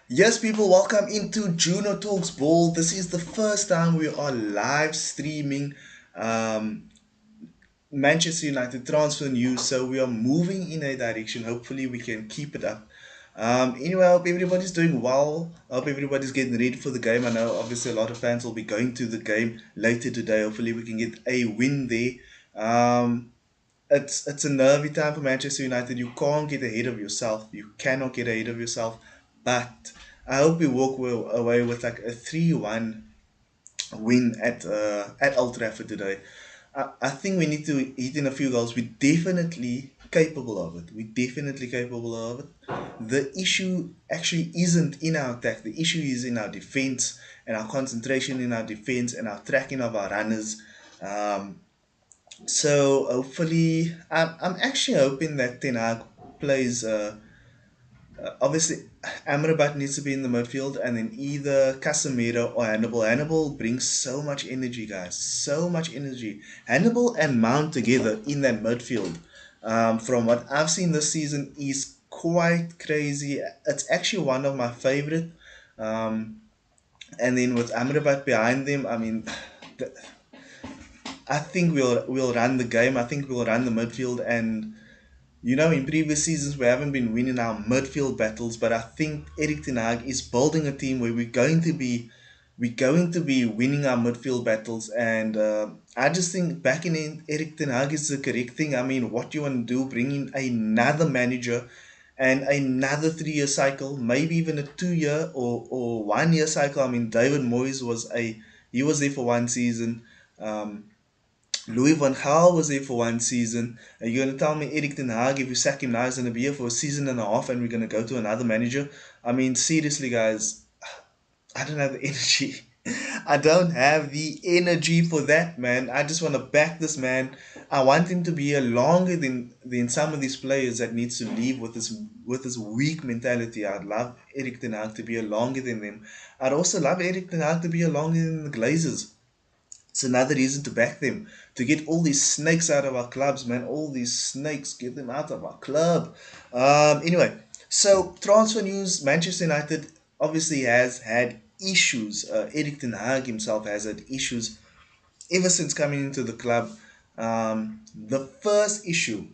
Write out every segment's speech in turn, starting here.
Yes, people, welcome into Juno Talks Ball. This is the first time we are live streaming um, Manchester United transfer news, so we are moving in a direction. Hopefully, we can keep it up. Anyway, I hope everybody's doing well. I hope everybody's getting ready for the game. I know obviously a lot of fans will be going to the game later today. Hopefully, we can get a win there. Um, it's a nervy time for Manchester United. You can't get ahead of yourself. You cannot get ahead of yourself. But I hope we walk away with like a 3-1 win at Old Trafford today. I think we need to hit in a few goals. We're definitely capable of it. We're definitely capable of it. The issue actually isn't in our attack. The issue is in our defense and our concentration in our defense and our tracking of our runners. Um, so hopefully, I'm actually hoping that Ten Hag plays. Obviously, Amrabat needs to be in the midfield, and then either Casemiro or Hannibal. Hannibal brings so much energy, guys. So much energy. Hannibal and Mount together in that midfield, from what I've seen this season, is quite crazy. It's actually one of my favorite. Um, and then with Amrabat behind them, I mean, I think we'll run the game. I think we'll run the midfield, and in previous seasons we haven't been winning our midfield battles, but I think Erik ten Hag is building a team where we're going to be winning our midfield battles, and I just think backing in Erik ten Hag is the correct thing. I mean, what you want to do, bring in another manager and another 3-year cycle, maybe even a 2-year or 1-year cycle. I mean, David Moyes he was there for one season. Um, Louis van Gaal was there for one season. Are you going to tell me Erik ten Hag, if you sack him now, is going to be here for a season and a half and we're going to go to another manager? I mean, seriously, guys, I don't have the energy. I don't have the energy for that, man. I just want to back this man. I want him to be here longer than some of these players that needs to leave with this weak mentality. I'd love Erik ten Hag to be here longer than them. I'd also love Erik ten Hag to be here longer than the Glazers. It's another reason to back them. To get all these snakes out of our clubs, man. All these snakes, get them out of our club. Anyway, so transfer news. Manchester United obviously has had issues. Erik ten Hag himself has had issues ever since coming into the club. The first issue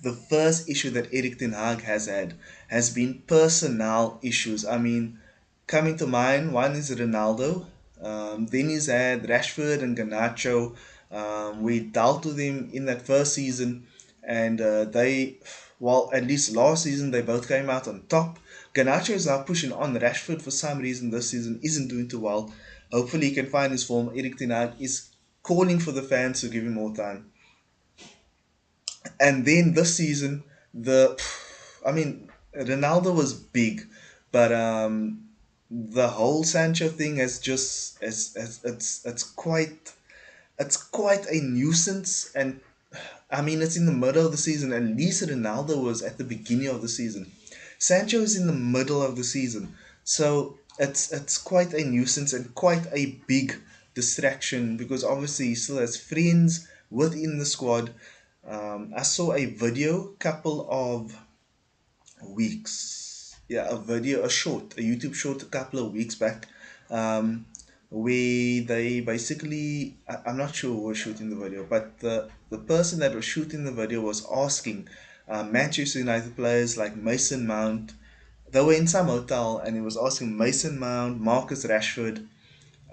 that Erik ten Hag has had has been personnel issues. I mean, coming to mind, one is Ronaldo. Then he's had Rashford and Garnacho. We dealt with him in that first season, and well, at least last season, they both came out on top. Garnacho is now pushing on. Rashford, for some reason, this season isn't doing too well. Hopefully, he can find his form. Erik ten Hag is calling for the fans to give him more time. And then this season, I mean, Ronaldo was big, but the whole Sancho thing has just it's quite a nuisance. And I mean, it's in the middle of the season. At least Ronaldo was at the beginning of the season. Sancho is in the middle of the season, so it's quite a nuisance and quite a big distraction because obviously he still has friends within the squad. I saw a video couple of weeks, yeah, a YouTube short a couple of weeks back, um, where they basically, I'm not sure who was shooting the video, but the person that was shooting the video was asking Manchester United players like Mason Mount. They were in some hotel and he was asking Mason Mount, Marcus Rashford.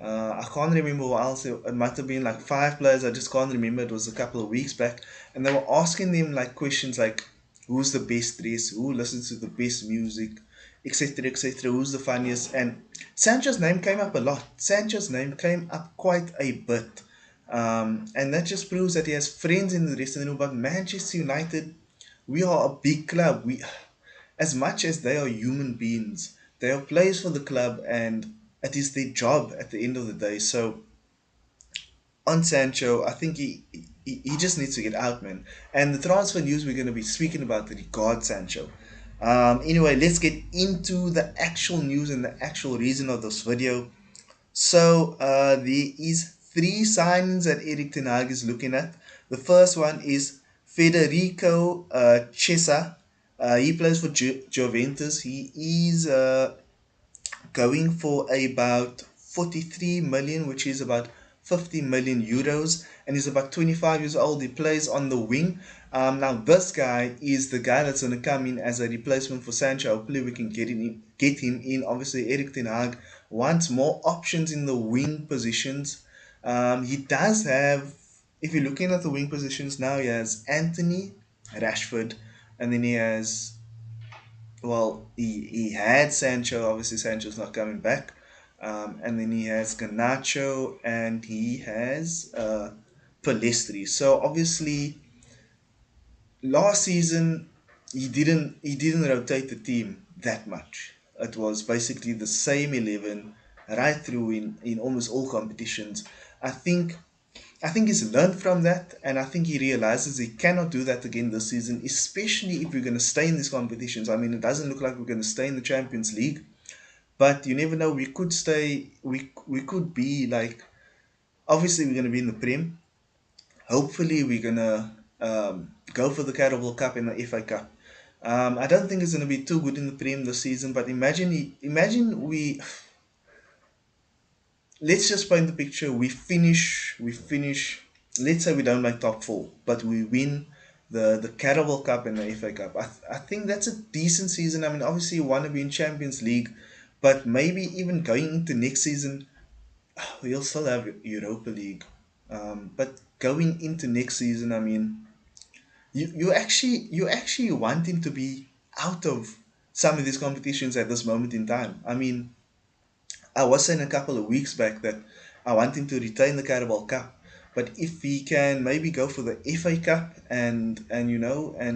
I can't remember what else. It might have been like five players. I just can't remember. It was a couple of weeks back, and they were asking them like questions like, "Who's the best dressed? Who listens to the best music, etc., etc. Who's the funniest?" And Sancho's name came up a lot. Sancho's name came up quite a bit, and that just proves that he has friends in the dressing room. But Manchester United, we are a big club. As much as they are human beings, they are players for the club, and it is their job at the end of the day. So on Sancho, I think he just needs to get out, man. And the transfer news we're going to be speaking about regard Sancho. Anyway, let's get into the actual news and the actual reason of this video. So there is three signs that Erik ten Hag is looking at. The first one is Federico Chiesa. He plays for Juventus. He is going for about 43 million, which is about 50 million euros, and he's about 25 years old. He plays on the wing. Now this guy is the guy that's going to come in as a replacement for Sancho. Hopefully we can get him in. Obviously Eric Ten Hag wants more options in the wing positions. He does have, if you're looking at the wing positions now, he has Anthony, Rashford, and then he has, well, he had Sancho. Obviously, Sancho's not coming back. And then he has Ganacho and he has Palestri. So obviously, last season he didn't rotate the team that much. It was basically the same 11 right through in almost all competitions. I think I think he's learned from that, and I think he realizes he cannot do that again this season, especially if we're going to stay in these competitions. I mean, it doesn't look like we're going to stay in the Champions League, but you never know. We could stay. We could be like. Obviously, we're going to be in the Prem. Hopefully, we're going to go for the Carabao Cup and the FA Cup. I don't think it's going to be too good in the Prem this season, but imagine let's just paint the picture. We finish. Let's say we don't make top four, but we win the Carabao Cup and the FA Cup. I think that's a decent season. I mean, obviously you want to be in Champions League, but maybe even going into next season, we'll still have Europa League. But going into next season, I mean, you actually want him to be out of some of these competitions at this moment in time. I mean, I was saying a couple of weeks back that I want him to retain the Carabao Cup. But if he can maybe go for the FA Cup and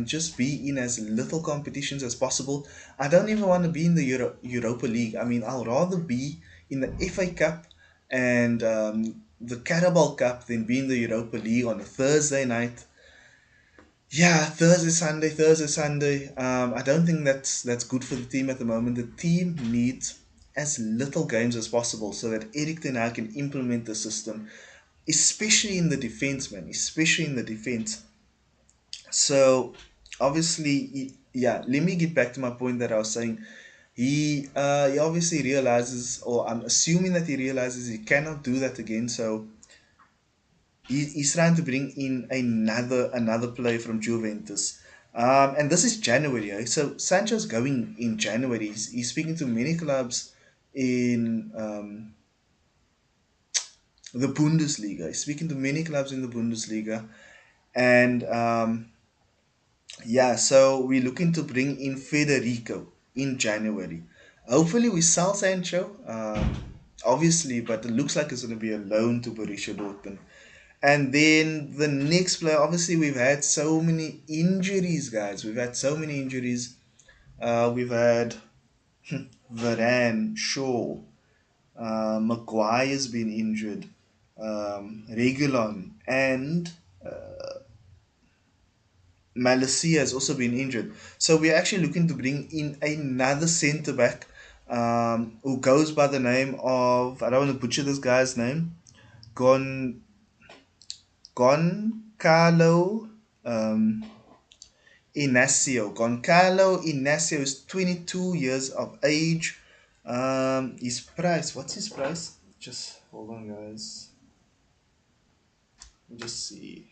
just be in as little competitions as possible, I don't even want to be in the Europa League. I mean, I'll rather be in the FA Cup and the Carabao Cup than be in the Europa League on a Thursday night. Yeah, Thursday, Sunday. I don't think that's good for the team at the moment. The team needs as little games as possible so that Eric Ten Hag can implement the system, especially in the defense, man. Especially in the defense. So obviously, yeah. Let me get back to my point that I was saying. He obviously realizes, or I'm assuming that he realizes he cannot do that again. So he's trying to bring in another player from Juventus. And this is January, eh? So Sancho's going in January. He's speaking to many clubs in the Bundesliga. He's speaking to many clubs in the Bundesliga. And yeah, so we're looking to bring in Federico in January. Hopefully we sell Sancho, obviously, but it looks like it's going to be a loan to Borussia Dortmund. And then the next player, obviously, we've had so many injuries, guys. We've had so many injuries. We've had Varane, Shaw, Maguire's been injured, Regulon, and Malacia has also been injured. So we're actually looking to bring in another centre back who goes by the name of, I don't want to butcher this guy's name, Gon Goncalo um, Inacio. Goncalo Inacio is 22 years of age. His price, what's his price? Just hold on, guys. Let me just see.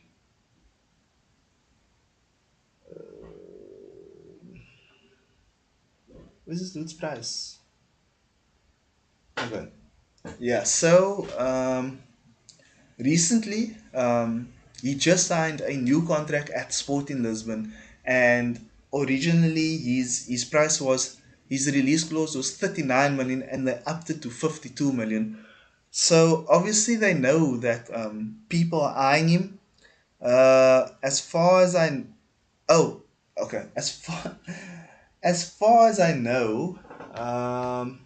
What's this dude's price? Okay. Yeah, so recently, he just signed a new contract at Sporting Lisbon, and originally his price was, his release clause was 39 million, and they upped it to 52 million. So obviously they know that people are eyeing him. As far as I, oh, okay, as far as I know, um,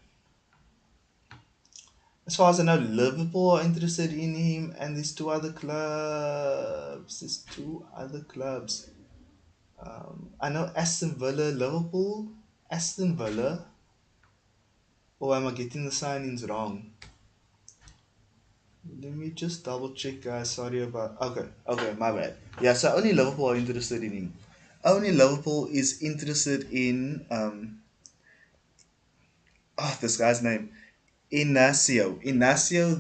as far as I know, Liverpool are interested in him, and there's two other clubs. There's two other clubs. I know Aston Villa, Liverpool, Aston Villa. Or am I getting the signings wrong? Let me just double check, guys. Sorry about. Okay, my bad. Yeah, so only Liverpool are interested in him. Only Liverpool is interested this guy's name. Inacio,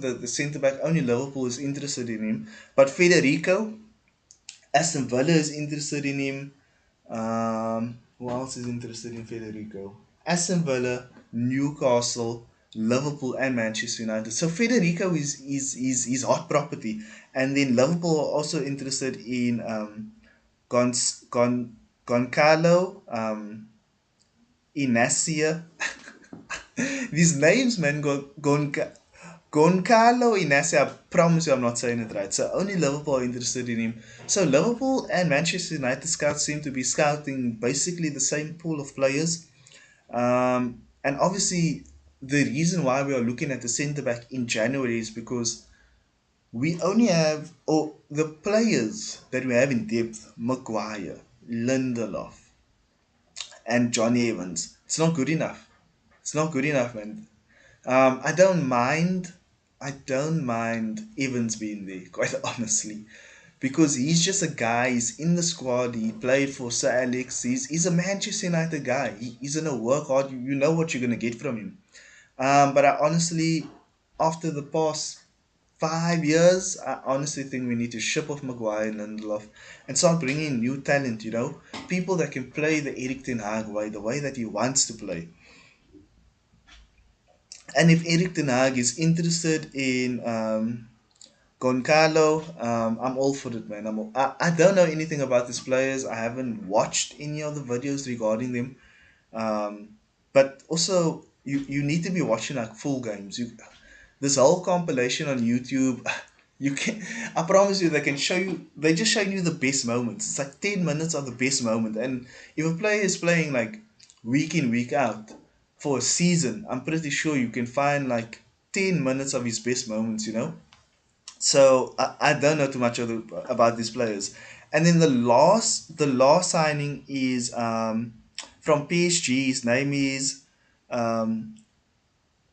the centre back, only Liverpool is interested in him. But Federico, Aston Villa is interested in him. Who else is interested in Federico? Aston Villa, Newcastle, Liverpool, and Manchester United. So Federico is hot property, and then Liverpool are also interested in Goncalo, Inacia. These names, man, Goncalo Inacia, I promise you I'm not saying it right. So only Liverpool are interested in him. So Liverpool and Manchester United scouts seem to be scouting basically the same pool of players. And obviously, the reason why we are looking at the centre back in January is because we only have, or the players that we have in depth, Maguire, Lindelof, and Johnny Evans. It's not good enough. It's not good enough, man. I don't mind. I don't mind Evans being there, quite honestly, because he's just a guy. He's in the squad. He played for Sir Alex. He's a Manchester United guy. He's gonna work hard. You know what you're gonna get from him. But I honestly, after the past 5 years, I honestly think we need to ship off Maguire and Lindelof and start bringing in new talent. People that can play the Eric Ten Hag way, the way that he wants to play. And if Eric Ten Hag is interested in Goncalo, I'm all for it, man. I don't know anything about these players. I haven't watched any of the videos regarding them. Um, but also, you need to be watching like full games. This whole compilation on YouTube, you can. I promise you, they can show you. They just showing you the best moments. It's like 10 minutes of the best moment. And if a player is playing like week in week out for a season, I'm pretty sure you can find like 10 minutes of his best moments. So I don't know too much about these players. And then the last signing is from PSG. His name is um,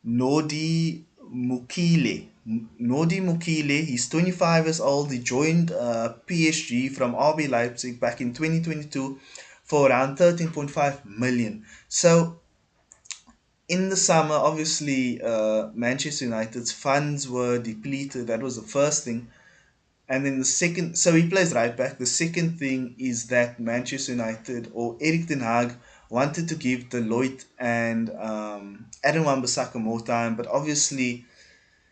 Nodi Mukile. Nodi Mukile. He's 25 years old. He joined PSG from RB Leipzig back in 2022 for around 13.5 million. So in the summer, obviously, Manchester United's funds were depleted. That was the first thing. And then the second, so he plays right back. The second thing is that Manchester United or Eric Ten Hag wanted to give Deloitte and Adam Wan-Bissaka more time, but obviously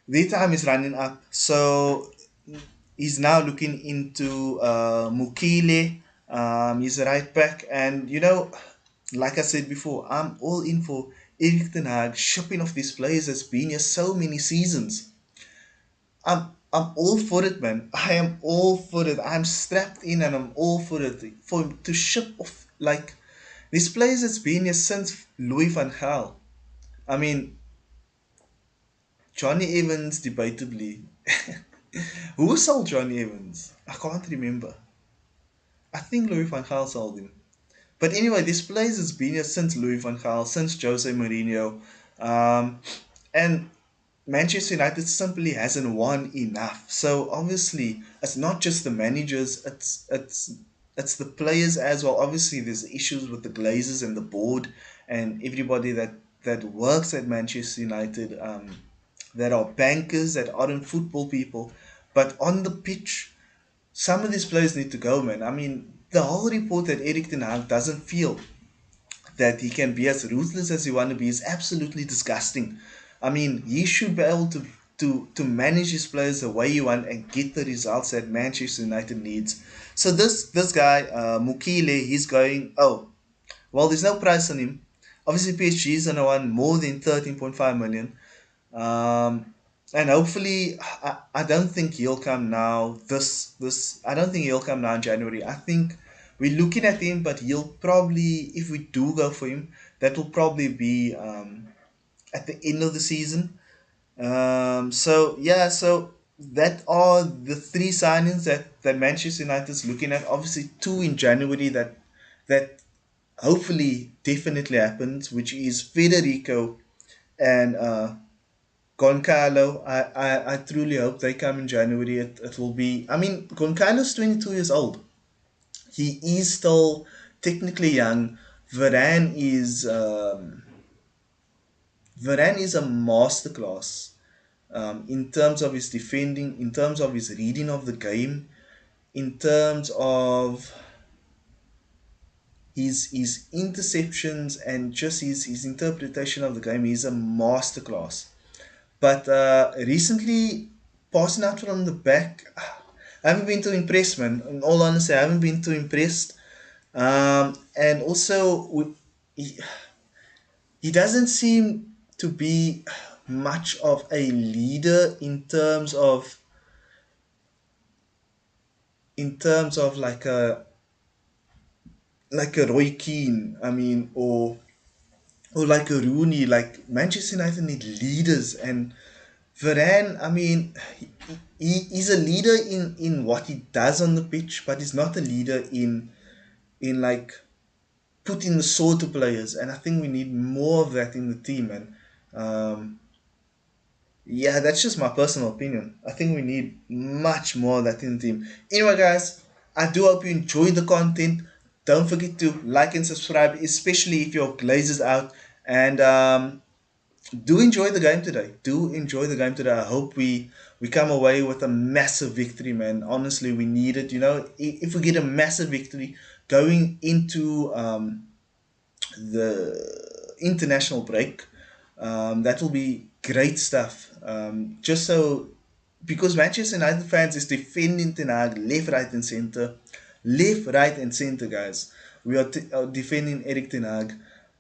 their time is running up. So he's now looking into Mukile. He's a right back, and like I said before, I'm all in for Eric Ten Hag shipping off these players that's been here so many seasons. I'm all for it, man. I am all for it. I'm strapped in and I'm all for it. For him to ship off like this place has been here since Louis van Gaal. I mean, Johnny Evans, debatably. Who sold Johnny Evans? I can't remember. I think Louis van Gaal sold him. But anyway, this place has been here since Louis van Gaal, since Jose Mourinho. Um, and Manchester United simply hasn't won enough. So obviously, it's not just the managers; it's the players as well. Obviously, there's issues with the Glazers and the board and everybody that works at Manchester United. That are bankers, that aren't football people, but on the pitch, some of these players need to go, man. I mean, the whole report that Eric Ten Hag doesn't feel that he can be as ruthless as he want to be is absolutely disgusting. I mean, he should be able to manage his players the way he want and get the results that Manchester United needs. So this guy Mukile, he's going. Oh, well, there's no price on him. Obviously, PSG is gonna want more than 13.5 million. And hopefully, I don't think he'll come now. I don't think he'll come now in January. I think we're looking at him, but he'll probably, if we do go for him, that will probably be at the end of the season. So yeah, so that are the three signings that Manchester United is looking at. Obviously, two in January that hopefully definitely happens, which is Federico and Goncalo. I truly hope they come in January. It will be. I mean, Goncalo's 22 years old. He is still technically young. Varane is Varane is a masterclass in terms of his defending, in terms of his reading of the game, in terms of his interceptions and just his interpretation of the game. He's a masterclass. But recently, passing out from the back, I haven't been too impressed, man. In all honesty, I haven't been too impressed. And also, he doesn't seem to be much of a leader in terms of like a Roy Keane, I mean, or like a Rooney. Like Manchester United need leaders, and Varane, I mean, he's a leader in what he does on the pitch, but he's not a leader in like putting the sword to players. And I think we need more of that in the team. And yeah, that's just my personal opinion. I think we need much more of that in the team. Anyway, guys, I do hope you enjoyed the content. Don't forget to like and subscribe, especially if your Glazers out. And do enjoy the game today. Do enjoy the game today. I hope we come away with a massive victory, man. Honestly, we need it. You know, if we get a massive victory going into the international break, that will be great stuff. Just so because Manchester United fans is defending Ten Hag left, right, and center, left, right, and center, guys. We are defending Eric Ten Hag,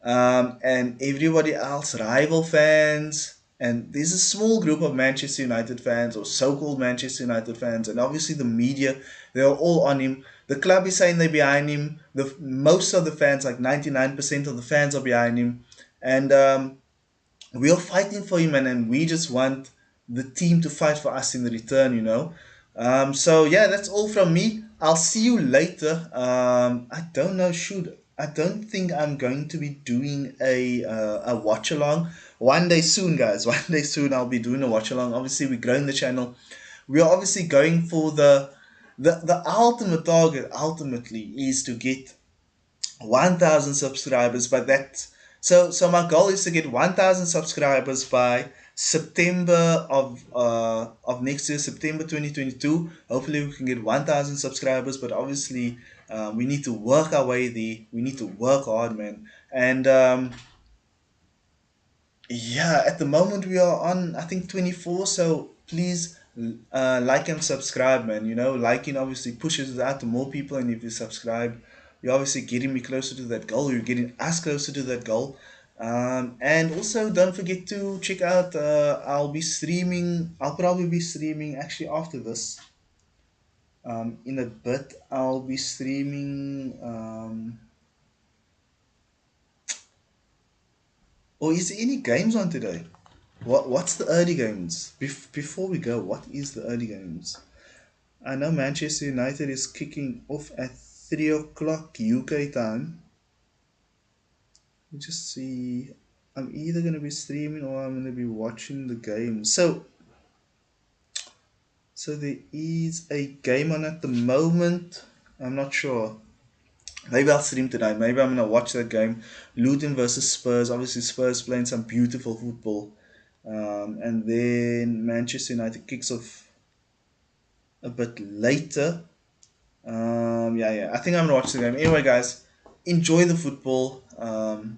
and everybody else, rival fans, and there's a small group of Manchester United fans or so-called Manchester United fans, and obviously the media, they are all on him. The club is saying they're behind him. The most of the fans, like 99% of the fans, are behind him, and we are fighting for him, and we just want the team to fight for us in the return, you know. So yeah, that's all from me. I'll see you later. I don't know, shoot. I don't think I'm going to be doing a watch along one day soon, guys. One day soon, I'll be doing a watch along. Obviously, we're growing the channel. We are obviously going for the ultimate target. Ultimately, is to get 1,000 subscribers, but that so my goal is to get 1,000 subscribers by September of next year, September 2022. Hopefully we can get 1,000 subscribers, but obviously we need to work our way there. We need to work hard, man. And yeah, at the moment we are on, I think, 24. So please like and subscribe, man. You know, liking obviously pushes it out to more people, and if you subscribe, you're obviously getting me closer to that goal. You're getting us closer to that goal. And also, don't forget to check out. I'll be streaming. I'll probably be streaming actually after this. In a bit, I'll be streaming. Or is there any games on today? What's the early games? Before we go, what is the early games? I know Manchester United is kicking off at 3 o'clock UK time. Let me just see. I'm either gonna be streaming or I'm gonna be watching the game. So there is a game on at the moment. I'm not sure. Maybe I'll stream tonight. Maybe I'm gonna watch that game. Luton versus Spurs. Obviously, Spurs playing some beautiful football. And then Manchester United kicks off a bit later. Yeah. I think I'm gonna watch the game. Anyway, guys, enjoy the football.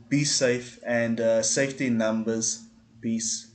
Be safe and safety in numbers. Peace.